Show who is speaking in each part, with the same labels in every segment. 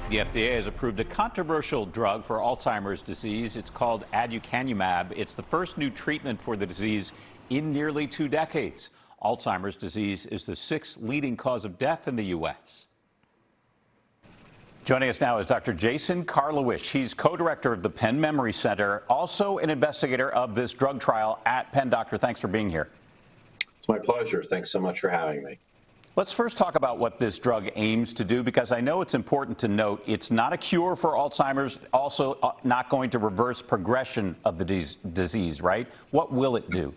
Speaker 1: The FDA has approved a controversial drug for Alzheimer's disease. It's called aducanumab. It's the first new treatment for the disease in nearly 2 decades. Alzheimer's disease is the 6th leading cause of death in the U.S. Joining us now is Dr. Jason Karlawish. He's co-director of the Penn Memory Center, also an investigator of this drug trial at Penn. Doctor, thanks for being here.
Speaker 2: It's my pleasure. Thanks so much for having me.
Speaker 1: Let's first talk about what this drug aims to do, because I know it's important to note it's not a cure for Alzheimer's, also not going to reverse progression of the disease, right? What will it do?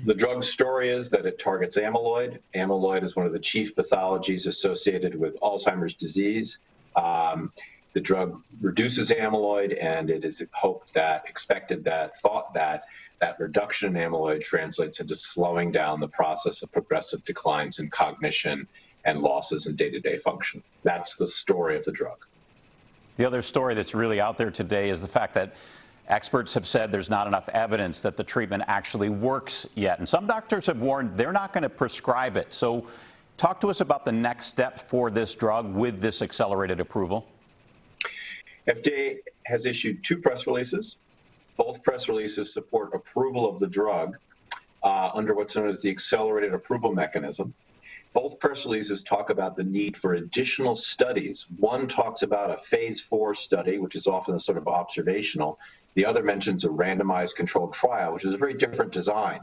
Speaker 2: The drug's story is that it targets amyloid. Amyloid is one of the chief pathologies associated with Alzheimer's disease. The drug reduces amyloid, and it is hoped that, expected that, thought that that reduction in amyloid translates into slowing down the process of progressive declines in cognition and losses in day-to-day function. That's the story of the drug.
Speaker 1: The other story that's really out there today is the fact that experts have said there's not enough evidence that the treatment actually works yet. And some doctors have warned they're not going to prescribe it. So talk to us about the next step for this drug with this accelerated approval.
Speaker 2: FDA has issued 2 press releases. Both press releases support approval of the drug under what's known as the accelerated approval mechanism. Both press releases talk about the need for additional studies. One talks about a phase 4 study, which is often a sort of observational. The other mentions a randomized controlled trial, which is a very different design.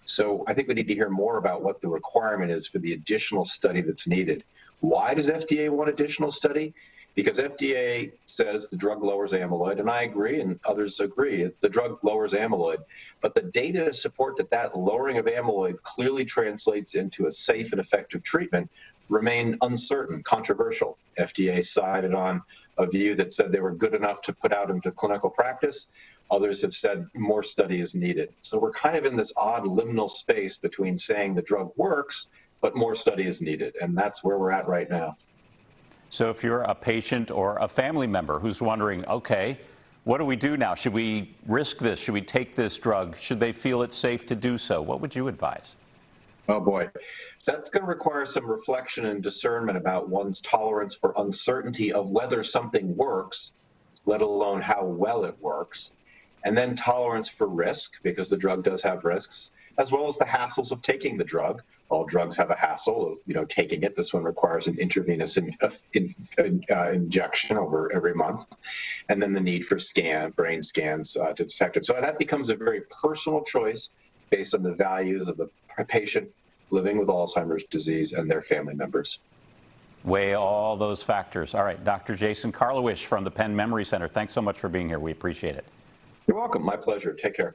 Speaker 2: So I think we need to hear more about what the requirement is for the additional study that's needed. Why does FDA want additional study? Because FDA says the drug lowers amyloid, and I agree, and others agree, the drug lowers amyloid. But the data to support that that lowering of amyloid clearly translates into a safe and effective treatment remain uncertain, controversial. FDA sided on a view that said they were good enough to put out into clinical practice. Others have said more study is needed. So we're kind of in this odd liminal space between saying the drug works, but more study is needed, and that's where we're at right now.
Speaker 1: So if you're a patient or a family member who's wondering, okay, what do we do now? Should we risk this? Should we take this drug? Should they feel it's safe to do so? What would you advise?
Speaker 2: Oh boy, that's going to require some reflection and discernment about one's tolerance for uncertainty of whether something works, let alone how well it works, and then tolerance for risk, because the drug does have risks, as well as the hassles of taking the drug. All drugs have a hassle of, taking it. This one requires an intravenous injection over every month, and then the need for brain scans to detect it. So that becomes a very personal choice based on the values of the patient living with Alzheimer's disease and their family members.
Speaker 1: Weigh all those factors. All right, Dr. Jason Karlawish from the Penn Memory Center, thanks so much for being here. We appreciate it.
Speaker 2: You're welcome. My pleasure. Take care.